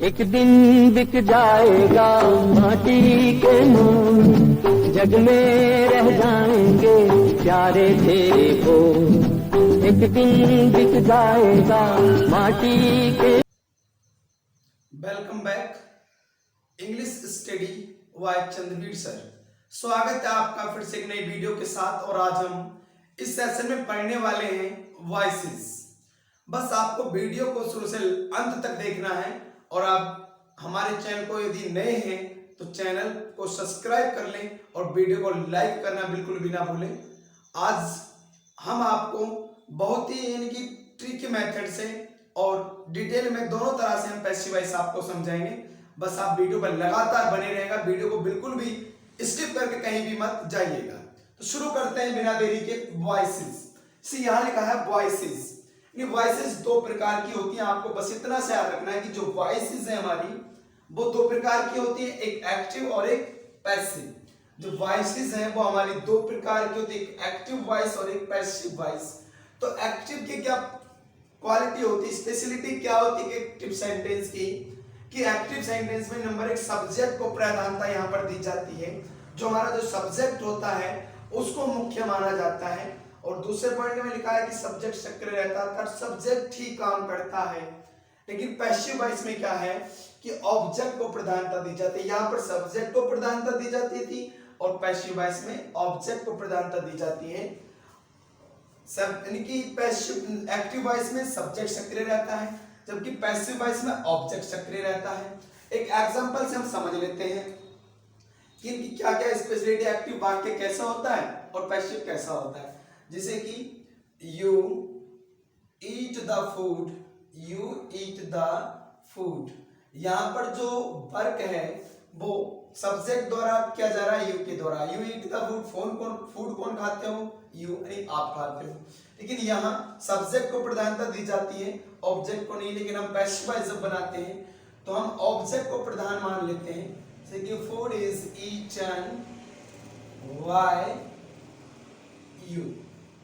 एक दिन बिक जाएगा माटी के मोल, जग में रह जाएंगे प्यारे तेरे बोल। एक दिन बिक जाएगा माटी के। Welcome back English study bye Chandraveer sir. स्वागत है आपका फिर से एक नई वीडियो के साथ। और आज हम इस सेशन में पढ़ने वाले हैं वॉइसेस। बस आपको वीडियो को शुरू से अंत तक देखना है। और आप हमारे चैनल को यदि नए हैं तो चैनल को सब्सक्राइब कर लें और वीडियो को लाइक करना बिल्कुल भी ना भूलें। आज हम आपको बहुत ही यानी कि ट्रिकी मेथड से और डिटेल में दोनों तरह से हम पैसिव वॉइस आपको समझाएंगे। बस आप वीडियो पर लगातार बने रहेगा, वीडियो को बिल्कुल भी स्किप करके कहीं भी मत जाइएगा। तो शुरू करते हैं बिना देरी के। वॉइसेस यहाँ लिखा है वॉइसेस। ये वॉइसेस दो प्रकार की होती हैं। आपको बस इतना से याद रखना है कि जो वॉइसेस है हमारी वो दो प्रकार की होती है, एक एक्टिव और एक पैसिव। जो वॉइसेस हैं वो हमारी दो प्रकार की होती है, एक एक्टिव वॉइस और एक पैसिव वॉइस। तो एक्टिव की क्या क्वालिटी होती है, स्पेशलिटी क्या होती है एक्टिव सेंटेंस की, कि एक्टिव सेंटेंस में नंबर एक सब्जेक्ट को प्राधान्यता यहाँ पर दी जाती है। जो हमारा जो सब्जेक्ट होता है उसको मुख्य माना जाता है। और दूसरे पॉइंट में लिखा है कि सब्जेक्ट सक्रिय रहता है, सब्जेक्ट ही काम करता है। लेकिन पैसिव वॉइस में क्या है कि ऑब्जेक्ट को प्राधान्यता दी जाती है। यहाँ पर सब्जेक्ट को प्राधान्यता दी जाती थी और पैसिव वॉइस में ऑब्जेक्ट को प्राधान्यता दी जाती है। सब यानी कि पैसिव एक्टिव वॉइस में सब्जेक्ट सक्रिय रहता है, जबकि पैसिव वॉइस में ऑब्जेक्ट सक्रिय रहता है। एक एग्जांपल से हम समझ लेते हैं कि इनकी क्या क्या स्पेशलिटी, एक्टिव वाक्य कैसा होता है और पैसिव कैसा होता है। जैसे कि you eat the food, you eat the food. यहाँ पर जो वर्क है वो सब्जेक्ट द्वारा किया जा रहा है, यू के द्वारा। You eat the food, food कौन खाते हो, यू यानी आप खाते हो। लेकिन यहाँ सब्जेक्ट को प्राधान्यता दी जाती है, ऑब्जेक्ट को नहीं। लेकिन हम पैसिव वॉइस जब बनाते हैं तो हम ऑब्जेक्ट को प्रधान मान लेते हैं। जैसे कि food is eaten by you.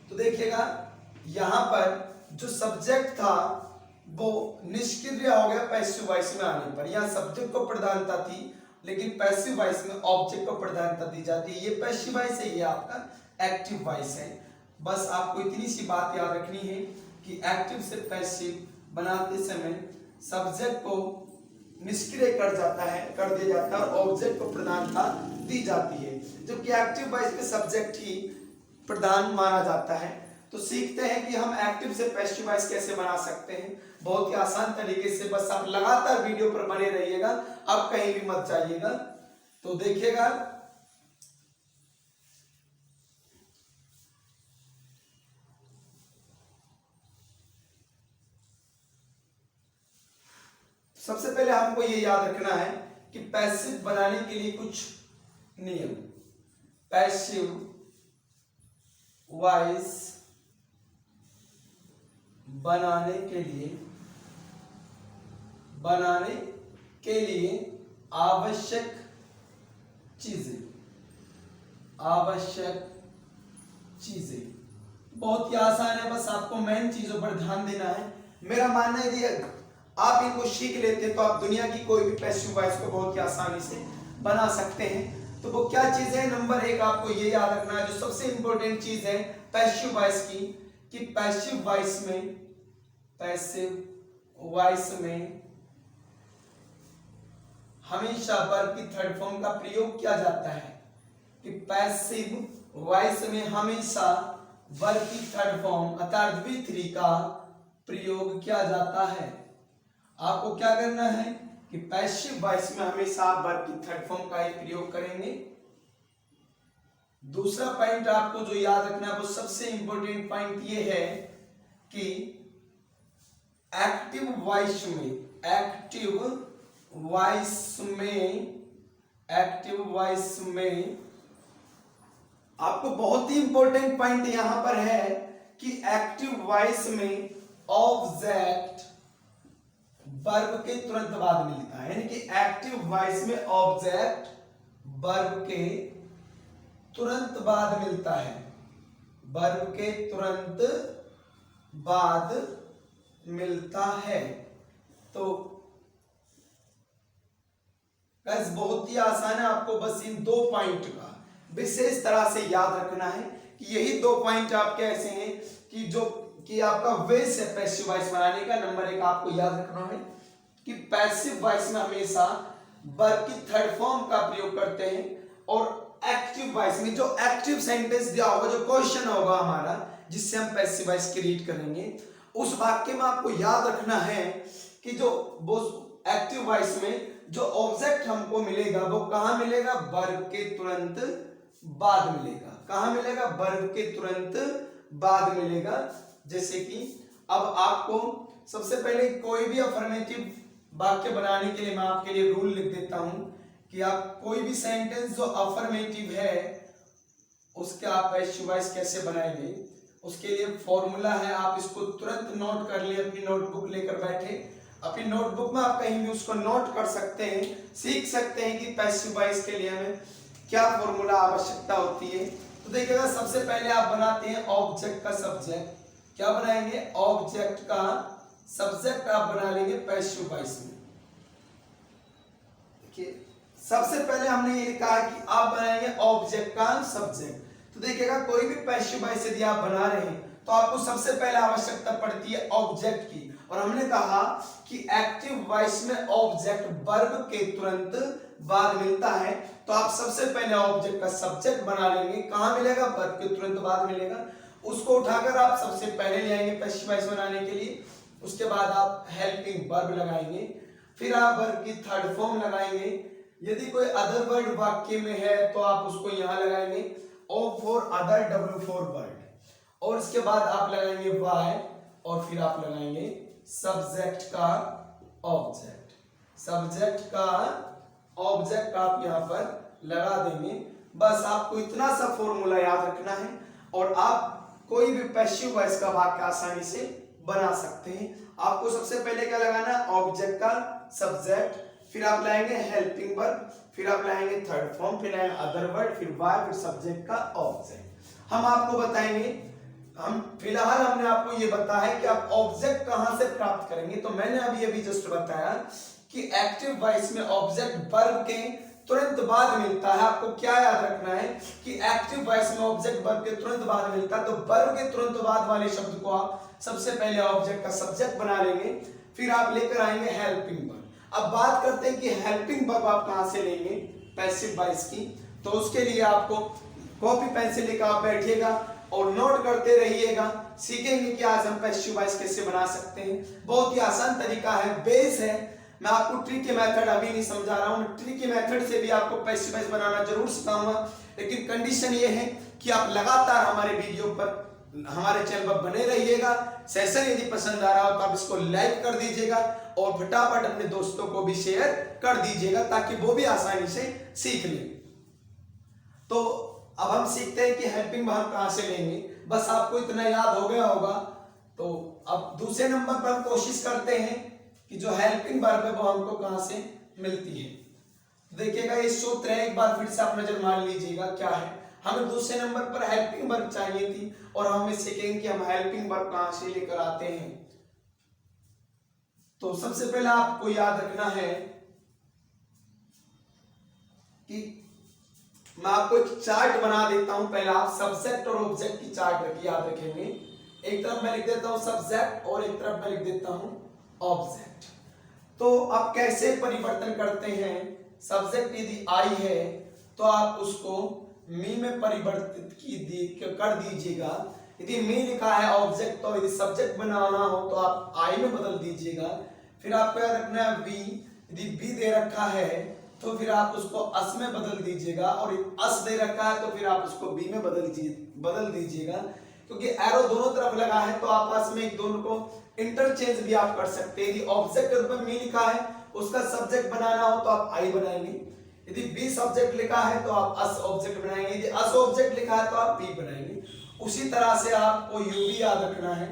तो देखिएगा यहाँ पर जो सब्जेक्ट था वो निष्क्रिय हो गया पैसिव वॉइस में आने पर। यहाँ सब्जेक्ट को प्रधानता थी लेकिन पैसिव वॉइस में ऑब्जेक्ट को प्रधानता दी जाती है। ये पैसिव वॉइस है, ये आपका एक्टिव वॉइस है। बस आपको इतनी सी बात याद रखनी है कि एक्टिव से पैसिव बनाते समय सब्जेक्ट को निष्क्रिय कर दिया जाता है और ऑब्जेक्ट को प्रधानता दी जाती है। जबकि एक्टिव वॉइस में सब्जेक्ट ही प्रधान माना जाता है। तो सीखते हैं कि हम एक्टिव से पैसिव वॉइस कैसे बना सकते हैं, बहुत ही आसान तरीके से। बस आप लगातार वीडियो पर बने रहिएगा, आप कहीं भी मत जाइएगा। तो देखिएगा सबसे पहले हमको ये याद रखना है कि पैसिव बनाने के लिए कुछ नियम। पैसिव वॉइस बनाने के लिए आवश्यक चीजें बहुत ही आसान है। बस आपको मेन चीजों पर ध्यान देना है। मेरा मानना है यदि आप इनको सीख लेते हैं तो आप दुनिया की कोई भी पैसिव वॉइस को बहुत ही आसानी से बना सकते हैं। तो वो क्या चीज है, नंबर एक आपको ये याद रखना है जो सबसे इंपॉर्टेंट चीज है पैसिव वॉइस की, कि पैसिव वॉइस में हमेशा वर्ब की थर्ड फॉर्म का प्रयोग किया जाता है। कि पैसिव वॉइस में हमेशा वर्ब की थर्ड फॉर्म अर्थात V3 का प्रयोग किया जाता है। आपको क्या करना है कि पैसिव वॉइस में हमेशा आप वर्ब की थर्ड फॉर्म का ही प्रयोग करेंगे। दूसरा पॉइंट आपको जो याद रखना है वो सबसे इंपॉर्टेंट पॉइंट ये है कि एक्टिव वॉइस में आपको बहुत ही इंपॉर्टेंट पॉइंट यहां पर है कि एक्टिव वॉइस में ऑब्जेक्ट वर्ब के तुरंत बाद मिलता है। यानी कि एक्टिव वॉइस में ऑब्जेक्ट वर्ब के तुरंत बाद मिलता है, वर्ब के तुरंत बाद मिलता है। तो गाइस बहुत ही आसान है, आपको बस इन 2 पॉइंट का विशेष तरह से याद रखना है कि यही 2 पॉइंट आपके ऐसे हैं कि आपका वेस है पैसिव वॉइस बनाने का। नंबर 1 आपको याद रखना है कि पैसिव वॉइस में हमेशा वर्ब की थर्ड फॉर्म का प्रयोग करते हैं, और एक्टिव वॉइस में जो एक्टिव सेंटेंस दिया होगा, जो क्वेश्चन होगा हमारा जिससे हम पैसिव वॉइस क्रिएट करेंगे, उस वाक्य में आपको याद रखना है कि जो वो एक्टिव वॉइस में जो ऑब्जेक्ट हमको मिलेगा वो कहां मिलेगा, वर्ब के तुरंत बाद मिलेगा। कहां मिलेगा, वर्ब के तुरंत बाद मिलेगा। जैसे कि अब आपको सबसे पहले कोई भी अफर्मेटिव वाक्य बनाने के लिए मैं आपके लिए रूल लिख देता हूं कि आप कोई भी सेंटेंस जो अफर्मेटिव है उसके आप पैसिव वॉइस कैसे बनाएंगे, उसके लिए फॉर्मूला है। आप इसको तुरंत नोट कर लिए, अपनी नोटबुक लेकर बैठे, अपनी नोटबुक में आप कहीं भी उसको नोट कर सकते हैं, सीख सकते हैं कि पैसिव वॉइस के लिए हमें क्या फॉर्मूला आवश्यकता होती है। तो देखिएगा सबसे पहले आप बनाते हैं ऑब्जेक्ट का सब्जेक्ट। क्या बनाएंगे, ऑब्जेक्ट का सब्जेक्ट आप बना लेंगे पैसिव वॉइस में। देखिए सबसे पहले हमने ये लिखा है कि आप बनाएंगे ऑब्जेक्ट का सब्जेक्ट। तो देखिएगा कोई भी पैसिव वॉइस यदि आप बना रहे हैं तो आपको सबसे पहले आवश्यकता पड़ती है ऑब्जेक्ट की, और हमने कहा कि एक्टिव वॉइस में ऑब्जेक्ट वर्ब के तुरंत बाद मिलता है। तो आप सबसे पहले ऑब्जेक्ट का सब्जेक्ट बना लेंगे, कहां मिलेगा, वर्ब के तुरंत बाद मिलेगा। उसको उठाकर आप सबसे पहले ले आएंगे पैसिव वॉइस बनाने के लिए। उसके बाद आप हेल्पिंग वर्ब लगाएंगे, फिर आप वर्ब की थर्ड फॉर्म लगाएंगे। यदि कोई अदर वर्ड वाक्य में है तो आप उसको यहां लगाएंगे, O for other, W for word, और इसके बाद आप लगाएंगे वाई, और फिर आप लगाएंगे सब्जेक्ट का ऑब्जेक्ट। सब्जेक्ट का ऑब्जेक्ट आप यहां पर लगा देंगे। बस आपको इतना सा फॉर्मूला याद रखना है और आप कोई भी पैसिव वॉइस का वाक्य आसानी से बना सकते हैं। आपको सबसे पहले क्या लगाना है, ऑब्जेक्ट का सब्जेक्ट, फिर आप लाएंगे हेल्पिंग वर्ब, फिर आप लाएंगे थर्ड फॉर्म, फिर लाएंगे अदर वर्ड, फिर वाई, फिर सब्जेक्ट का ऑब्जेक्ट। हम आपको बताएंगे, हम फिलहाल हमने आपको ये बताया कि आप ऑब्जेक्ट कहां से प्राप्त करेंगे। तो मैंने अभी जस्ट बताया कि एक्टिव वॉइस में ऑब्जेक्ट वर्ब के तुरंत बाद मिलता है। आपको क्या याद रखना है कि एक्टिव वॉइस में ऑब्जेक्ट वर्ब के तुरंत बाद मिलता है, तो वर्ब के तुरंत बाद वाले शब्द को आप सबसे पहले ऑब्जेक्ट का सब्जेक्ट बना लेंगे, फिर आप लेकर आएंगे हेल्पिंग वर्ब। अब बात करते हैं कि हेल्पिंग वर्ब आप कहां से लेंगे पैसिव वॉइस की। तो उसके लिए आपको कॉपी पेंसिल लेकर आप बैठिएगा और नोट करते रहिएगा, सीखेंगे कि आज हम पैसिव वॉइस कैसे बना सकते हैं। बहुत ही आसान तरीका है, बेस है। मैं आपको ट्रिक के मेथड अभी नहीं समझा रहा हूं, ट्रिक के मेथड से भी आपको पैसिव वॉइस बनाना जरूर सिखाऊंगा, लेकिन कंडीशन ये है कि आप लगातार हमारे वीडियो पर, हमारे चैनल पर बने रहिएगा। सेशन यदि पसंद आ रहा हो तो आप इसको लाइक कर दीजिएगा और फटाफट अपने दोस्तों को भी शेयर कर दीजिएगा ताकि वो भी आसानी से सीख लें। तो अब हम सीखते हैं कि हेल्पिंग वर्ब कहां से लेंगे। बस आपको इतना याद हो गया होगा। तो अब दूसरे नंबर पर हम कोशिश करते हैं कि जो हेल्पिंग वर्ब है वो हमको कहां से मिलती है। देखिएगा ये सूत्र है, एक बार फिर से आप नजर मार लीजिएगा क्या है। हमें दूसरे नंबर पर हेल्पिंग वर्ब चाहिए थी और हम सीखेंगे कि हम हेल्पिंग वर्ब कहां से लेकर आते हैं। तो सबसे पहले आपको याद रखना है कि मैं आपको एक चार्ट बना देता हूं। पहले आप सब्जेक्ट और ऑब्जेक्ट की चार्ट याद रखेंगे। एक तरफ मैं लिख देता हूं सब्जेक्ट और एक तरफ मैं लिख देता हूं ऑब्जेक्ट। तो आप कैसे परिवर्तन करते हैं, सब्जेक्ट यदि आई है तो आप उसको मी में परिवर्तित कर दीजिएगा। यदि मी लिखा है ऑब्जेक्ट, तो यदि सब्जेक्ट बनाना हो तो आप आई में बदल दीजिएगा। फिर आपको याद रखना है वी, यदि वी दे रखा है तो फिर आप उसको अस में बदल दीजिएगा, और अस दे रखा है तो फिर आप उसको बी में बदल दीजिएगा। क्योंकि एरो दोनों तरफ लगा है तो आपस में एक दोनों को इंटरचेंज भी आप कर सकते हैं। यदि ऑब्जेक्ट के रूप में मी लिखा है, उसका सब्जेक्ट बनाना हो तो आप आई बनाएंगे। यदि बी सब्जेक्ट लिखा है तो आप अस ऑब्जेक्ट बनाएंगे। यदि अस ऑब्जेक्ट लिखा है तो आप बी बनाएंगे। उसी तरह से आपको यू भी याद रखना है,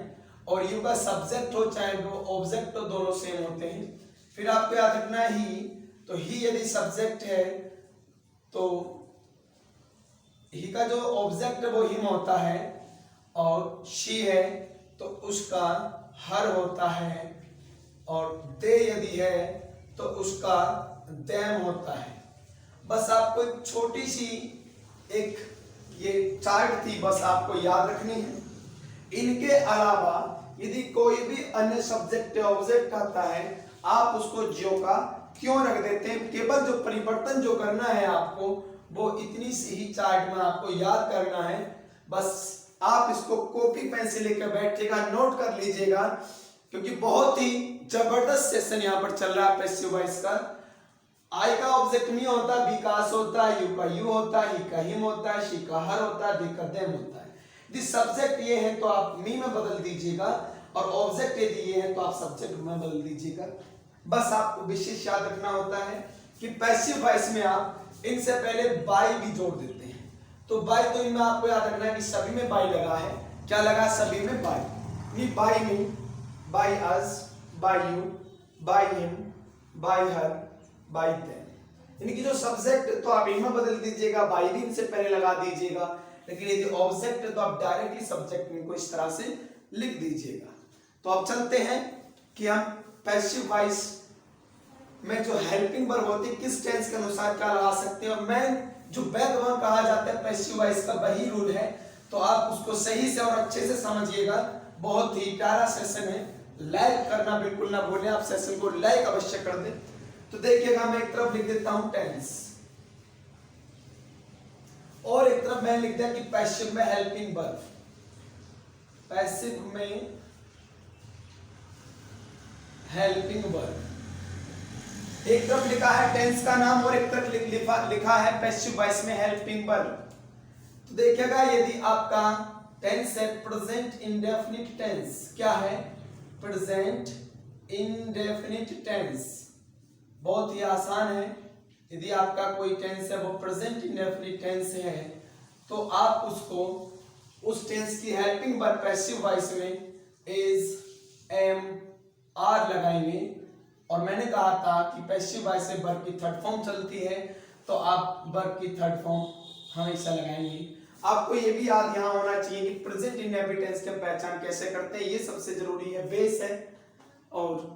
और यू का सब्जेक्ट हो चाहे वो ऑब्जेक्ट हो, दोनों सेम होते हैं। फिर आपको याद रखना है ही, तो ही यदि सब्जेक्ट है तो ही का जो ऑब्जेक्ट है वो हिम होता है, और शी है तो उसका हर होता है, और दे यदि है तो उसका देम होता है। बस आपको एक छोटी सी एक ये चार्ट थी, बस आपको याद रखनी है। इनके अलावा यदि कोई भी अन्य सब्जेक्ट या ऑब्जेक्ट आता है, आप उसको ज्यो का क्यों रख देते हैं। केवल जो परिवर्तन जो करना है आपको, वो इतनी सी ही चार्ट में आपको याद करना है। बस आप इसको कॉपी पेन से लेकर बैठिएगा, नोट कर लीजिएगा, क्योंकि बहुत ही जबरदस्त सेशन यहाँ पर चल रहा है पैसिव वॉइस का। आई का ऑब्जेक्ट मी होता है, विकास होता है, यू का यू होता है, ही का हिम होता है, शी का हर होता है, दे का देम होता है। यदि सब्जेक्ट ये है तो आप मी में बदल दीजिएगा, और ऑब्जेक्ट यदि ये है तो आप सब्जेक्ट में बदल दीजिएगा। बस आपको विशेष याद रखना होता है कि पैसिव वॉइस में आप इनसे पहले बाई भी जोड़ देते हैं। तो बाई, तो इनमें आपको याद रखना है कि सभी में बाई लगा है। क्या लगा? सभी में by. By me, by us, by you, by him, by her, by them. इनकी जो सब्जेक्ट तो आप इनमें बदल दीजिएगा, बाई भी इनसे पहले लगा दीजिएगा। लेकिन यदि ऑब्जेक्ट है तो आप डायरेक्टली सब्जेक्ट इनको इस तरह से लिख दीजिएगा। तो अब चलते हैं कि हम पैसिव वॉइस में जो हेल्पिंग वर्ब होती है किस टेंस के अनुसार क्या लगा सकते हैं। और मैं जो बैक वर्ब कहा जाता है पैसिव वॉइस का वही रूल है, तो आप उसको सही से और अच्छे से समझिएगा। बहुत ही प्यारा सेशन है, लाइक करना बिल्कुल ना भूलें। आप सेशन को लाइक अवश्य कर दें। तो देखिएगा, मैं एक तरफ लिख देता हूं टेंस, और एक तरफ मैं लिख दिया कि पैसिव में हेल्पिंग वर्ब। पैसिव में हेल्पिंग वर्ब, एक तरफ लिखा है टेंस का नाम और एक तरफ लिखा है पैसिव वॉइस में हेल्पिंग वर्ब। तो देखिएगा, यदि आपका टेंस है प्रेजेंट इंडेफिनिट टेंस, क्या है? Present indefinite tense. बहुत ही आसान है। यदि आपका कोई टेंस है वो प्रेजेंट इंडेफिनिट टेंस है, तो आप उसको उस टेंस की हेल्पिंग वर्ब पैसिव वॉइस में इज, एम, आर लगाएंगे। और मैंने कहा था कि पैसिव वॉइस से वर्ब की थर्ड फॉर्म चलती है, तो आप वर्ब की थर्ड फॉर्म हमेशा लगाएंगे। आपको ये भी याद यहाँ होना चाहिए कि प्रेजेंट इंडेफिनिट टेंस की पहचान कैसे करते हैं, ये सबसे जरूरी है, बेस है। और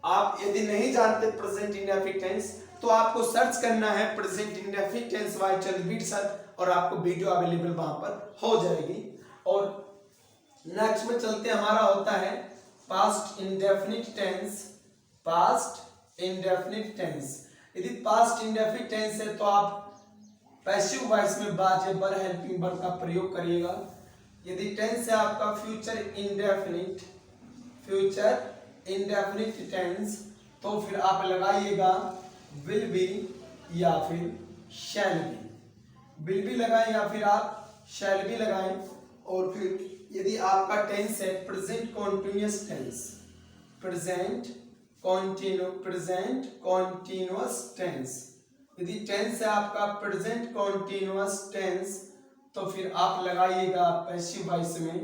आप यदि नहीं जानते प्रेजेंट इंडेफिनिट टेंस, तो आपको सर्च करना है present indefinite tense by Chandraveer sir, और आपको वीडियो अवेलेबल वहां पर हो जाएगी। और नेक्स्ट में चलते हमारा होता है past indefinite tense. Past indefinite tense, यदि पास्ट इंडेफिनिट टेंस है तो आप पैसिव वॉइस में बाज या बर हेल्पिंग वर्ब का प्रयोग करिएगा। यदि टेंस है आपका future indefinite, future indefinite tense, तो फिर आप लगाइएगा विल बी या फिर शैल बी। विल बी लगाएं या फिर आप शैल बी लगाएं। और फिर यदि आपका टेंस है present continuous tense, present continuous tense, यदि टेंस है आपका प्रेजेंट कॉन्टिन्यूअस टेंस, तो फिर आप लगाइएगा पैसिव वॉइस में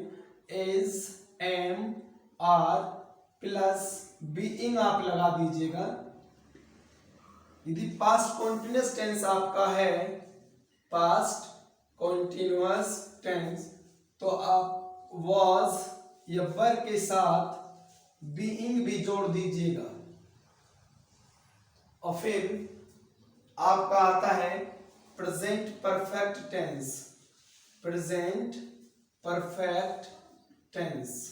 is, am, are plus being आप लगा दीजिएगा। यदि पास्ट कॉन्टिन्यूअस टेंस आपका है, पास्ट कॉन्टिन्यूअस टेंस, तो आप वॉज या वर के साथ बीइंग भी जोड़ दीजिएगा। और फिर आपका आता है present perfect tense, present perfect tense.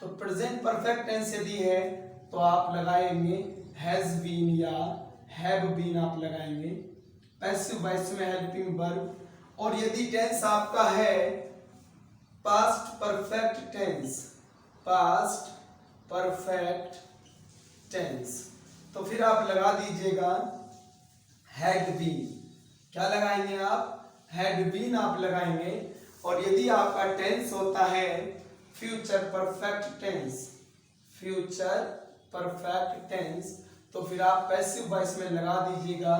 तो प्रेजेंट परफेक्ट टेंस यदि है तो आप लगाएंगे हैज बीन या हैव बीन आप लगाएंगे पैसिव वॉइस में हेल्पिंग वर्ब। और यदि टेंस आपका है past perfect tense, past perfect tense, तो फिर आप लगा दीजिएगा हैड बीन। क्या लगाएंगे आप? हैड बीन आप लगाएंगे। और यदि आपका टेंस होता है future perfect tense, future perfect tense, तो फिर आप पैसिव वॉइस में लगा दीजिएगा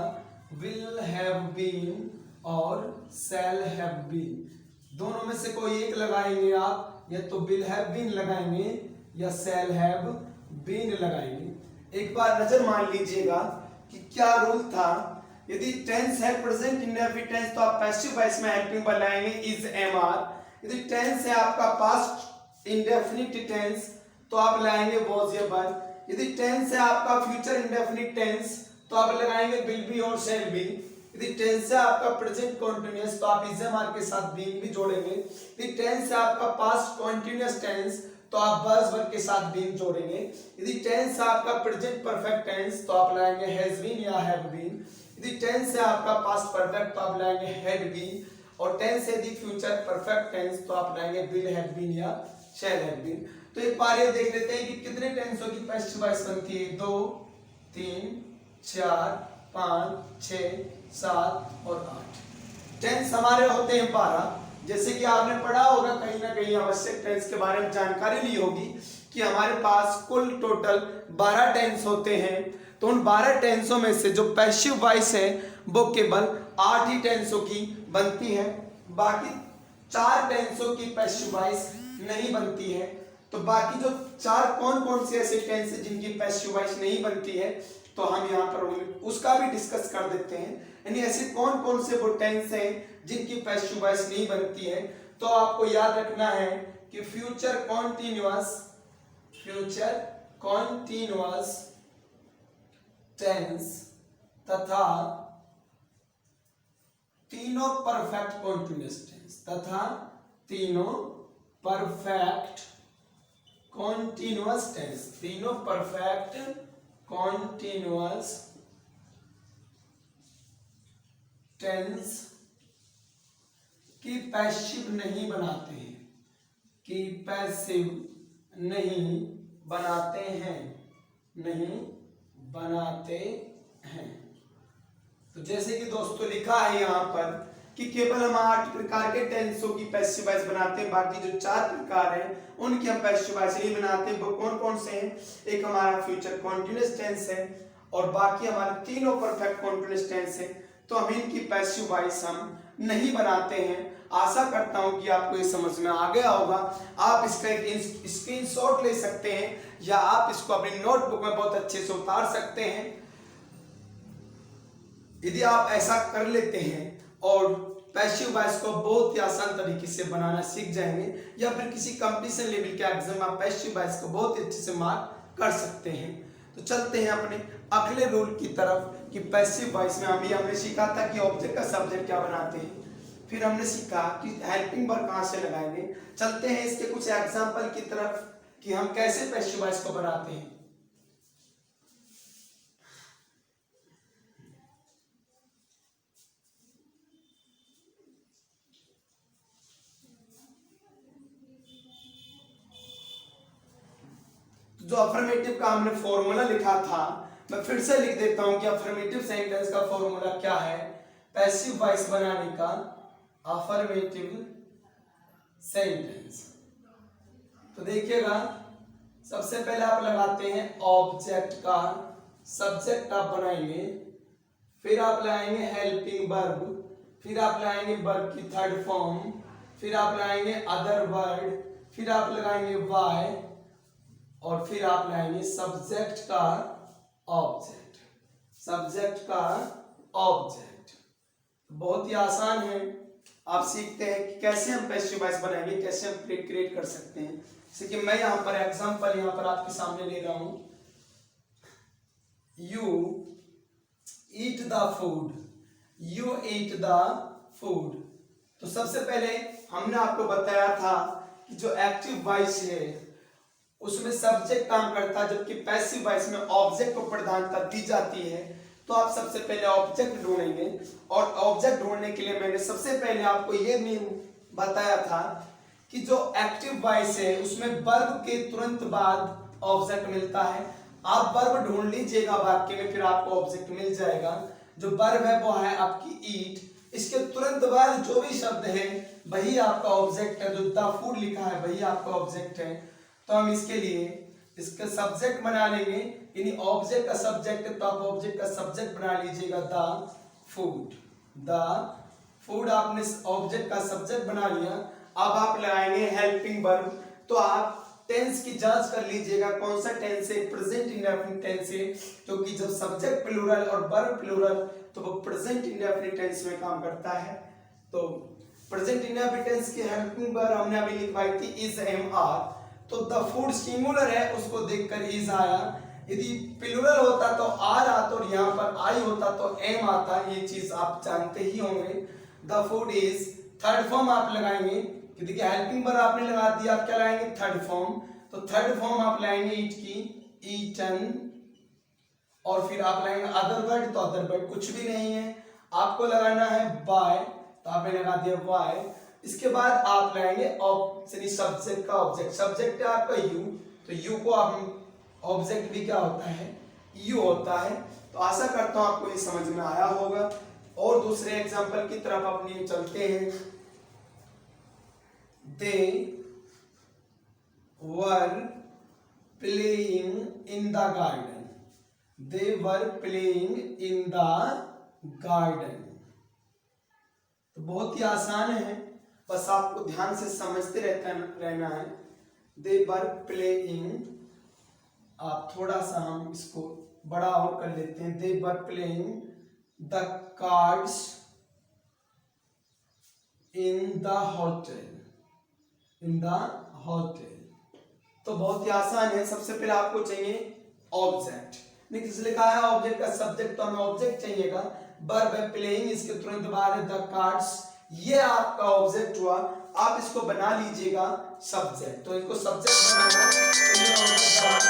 विल हैव बीन और शैल हैव बीन। दोनों में से कोई एक लगाएंगे आप, या तो विल हैव बीन लगाएंगे या शैल हैव बीन लगाएंगे। एक बार नजर मान लीजिएगा कि क्या रूल था। यदि टेंस है प्रेजेंट इंडेफिनिट टेंस तो आप पैसिव वॉइस में हेल्पिंग वर्ब लगाएंगे इज, एम, आर। यदि टेंस है आपका पास्ट इंडेफिनिट टेंस तो आप लगाएंगे वॉज या वर। यदि टेंस है आपका फ्यूचर इंडेफिनिट टेंस तो आप लगाएंगे विल बी और शैल बी। यदि टेंस है आपका प्रेजेंट कंटीन्यूअस तो आप इज एम आर के साथ बीइंग भी जोड़ेंगे। यदि टेंस है आपका पास्ट कंटीन्यूअस टेंस तो आप बस वर्ब के साथ बीइंग जोड़ेंगे। यदि टेंस है आपका प्रेजेंट परफेक्ट टेंस तो आप लाएंगे हैज बीन या हैव बीन। यदि टेंस है आपका पास्ट परफेक्ट तो आप लाएंगे हैड बीन। और टेंस है यदि फ्यूचर परफेक्ट टेंस तो आप लाएंगे विल हैव बीन या शैल हैव बीन। तो एक बार ये देख लेते हैं कि कितने टेंसों की पैसिव वॉइस बनती है। 2 3 4 5 6 7 और 8 टेंस हमारे होते हैं 12। जैसे कि आपने पढ़ा होगा कहीं ना कहीं आवश्यक टेंस के बारे में जानकारी ली होगी कि हमारे पास कुल टोटल 12 टेंस होते हैं। तो उन 12 टेंसों में से जो पैसिव वॉइस है वो केवल 8 ही टेंसों की बनती है, बाकी 4 टेंसों की पैसिव वॉइस नहीं बनती है। तो बाकी जो 4 कौन कौन से ऐसे टेंस है जिनकी पैसिव वॉइस नहीं बनती है तो हम यहाँ पर उसका भी डिस्कस कर देते हैं। यानी ऐसे कौन कौन से वो टेंस हैं जिनकी पैसिव वॉइस नहीं बनती है। तो आपको याद रखना है कि फ्यूचर कॉन्टिन्यूअस टेंस तथा तीनों परफेक्ट कॉन्टिन्यूअस टेंस तथा तीनों परफेक्ट कॉन्टिन्यूअस टेंस, तीनों परफेक्ट कॉन्टिन्यूअस टेंस की पैसिव नहीं बनाते हैं, की पैसिव नहीं बनाते हैं, नहीं बनाते हैं। तो जैसे कि दोस्तों लिखा है यहाँ पर कि केवल हम 8 प्रकार के टेंसों की पैसिव वॉइस बनाते हैं, बाकी जो 4 प्रकार हैं उनकी हम पैसिव वॉइस नहीं बनाते। वो कौन कौन से हैं? एक हमारा फ्यूचर कॉन्टिन्यूअस टेंस है और बाकी हमारे तीनों परफेक्ट कॉन्टिन्यूअस टेंस है। तो हम इनकी पैसिव वॉइस हम नहीं बनाते हैं। आशा करता हूं कि आपको ये समझ में आ गया होगा। आप इसका एक स्क्रीनशॉट ले सकते हैं या आप इसको अपनी नोटबुक में बहुत अच्छे से उतार सकते हैं। यदि आप ऐसा कर लेते हैं और पैसिव वॉइस को बहुत ही आसान तरीके से बनाना सीख जाएंगे या फिर किसी कंपटीशन लेवल के एग्जाम में आप पैसिव वॉइस को बहुत ही अच्छे से मार्क कर सकते हैं। तो चलते हैं अपने अगले रूल की तरफ कि पैसिव वॉइस में हमने सीखा था कि ऑब्जेक्ट का सब्जेक्ट क्या बनाते हैं, फिर हमने सीखा कि हेल्पिंग वर्ब कहां से लगाएंगे। चलते हैं इसके कुछ एग्जांपल की तरफ कि हम कैसे पैसिव वॉइस को बनाते हैं। जो अफर्मेटिव का हमने फॉर्मूला लिखा था मैं फिर से लिख देता हूं कि अफर्मेटिव सेंटेंस का फॉर्मूला क्या है पैसिव वॉइस बनाने का। अफर्मेटिव सेंटेंस तो देखिएगा, सबसे पहले आप लगाते हैं ऑब्जेक्ट का सब्जेक्ट आप बनाएंगे, फिर आप लाएंगे हेल्पिंग वर्ब, फिर आप लाएंगे वर्ब की थर्ड फॉर्म, फिर आप लाएंगे अदर वर्ड, फिर आप लगाएंगे वाई और फिर आप लाएंगे सब्जेक्ट का ऑब्जेक्ट, सब्जेक्ट का ऑब्जेक्ट। बहुत ही आसान है। आप सीखते हैं कि कैसे हम पैसिव वॉइस बनाएंगे, कैसे हम क्रिएट कर सकते हैं। जैसे कि मैं यहाँ पर एग्जांपल यहाँ पर आपके सामने ले रहा हूं, you eat the food, you eat the food. तो सबसे पहले हमने आपको बताया था कि जो एक्टिव वॉइस है उसमें सब्जेक्ट काम करता है, जबकि पैसिव वॉइस में ऑब्जेक्ट को प्रधानता दी जाती है। तो आप सबसे पहले ऑब्जेक्ट ढूंढेंगे और ऑब्जेक्ट ढूंढने के लिए मैंने सबसे पहले आपको ये नियम बताया था कि जो एक्टिव वॉइस है उसमें वर्ब के तुरंत बाद ऑब्जेक्ट मिलता है। आप वर्ब ढूंढ लीजिएगा वाक्य में, फिर आपको ऑब्जेक्ट मिल जाएगा। जो वर्ब है वो है आपकी ईट, इसके तुरंत बाद जो भी शब्द है वही आपका ऑब्जेक्ट है। जो द फूड लिखा है वही आपका ऑब्जेक्ट है। तो हम इसके लिए इसका सब्जेक्ट बना लेंगे, यानी ऑब्जेक्ट का सब्जेक्ट है तो आप ऑब्जेक्ट का सब्जेक्ट बना लीजिएगा द फूड। द फूड आपने ऑब्जेक्ट का सब्जेक्ट बना लिया। अब आप लगाएंगे हेल्पिंग वर्ब। तो आप टेंस की जांच कर लीजिएगा कौन सा टेंस है, प्रेजेंट इंडेफिनिट टेंस है, क्योंकि जब सब्जेक्ट प्लूरल और वर्ब प्लूरल तो वो प्रेजेंट इंडेफिनिट टेंस में काम करता है। तो प्रेजेंट इंडेफिनिट टेंस की हेल्पिंग वर्ब हमने अभी लिखवाई थी इज एम आर। तो द फूड सिंगुलर है उसको देखकर इज आया, यदि प्लूरल होता तो आर आता और यहाँ पर आई होता तो एम आता, ये चीज आप जानते ही होंगे। The food is, third form आप लगाएंगे कि देखिए हेल्पिंग वर्ब आपने लगा दिया, आप क्या लगाएंगे थर्ड फॉर्म, तो थर्ड फॉर्म आप लाएंगे ईट की ईटन, और फिर आप लाएंगे अदर वर्ड, तो अदर वर्ड कुछ भी नहीं है, आपको लगाना है बाय, तो आपने लगा दिया बाय। इसके बाद आप लाएंगे सब्जेक्ट का ऑब्जेक्ट, सब्जेक्ट है आपका यू, तो यू को आप ऑब्जेक्ट भी क्या होता है यू होता है। तो आशा करता हूं आपको ये समझ में आया होगा। और दूसरे एग्जांपल की तरफ अपनी चलते हैं। They were playing in the garden, they were playing in the garden. तो बहुत ही आसान है, बस आपको ध्यान से समझते रहना है। दे वर प्लेइंग, आप थोड़ा सा हम इसको बड़ा और कर लेते हैं। They were playing the cards in the hotel, in the hotel. तो बहुत ही आसान है। सबसे पहले आपको चाहिए ऑब्जेक्ट, देखिए किस लिखा है ऑब्जेक्ट का सब्जेक्ट, तो हमें ऑब्जेक्ट चाहिएगा। वर्ब है प्लेइंग, इसके तुरंत बाद है द कार्ड्स, ये आपका ऑब्जेक्ट हुआ। आप इसको बना लीजिएगा सब्जेक्ट, तो इसको सब्जेक्ट बनाना, तो ये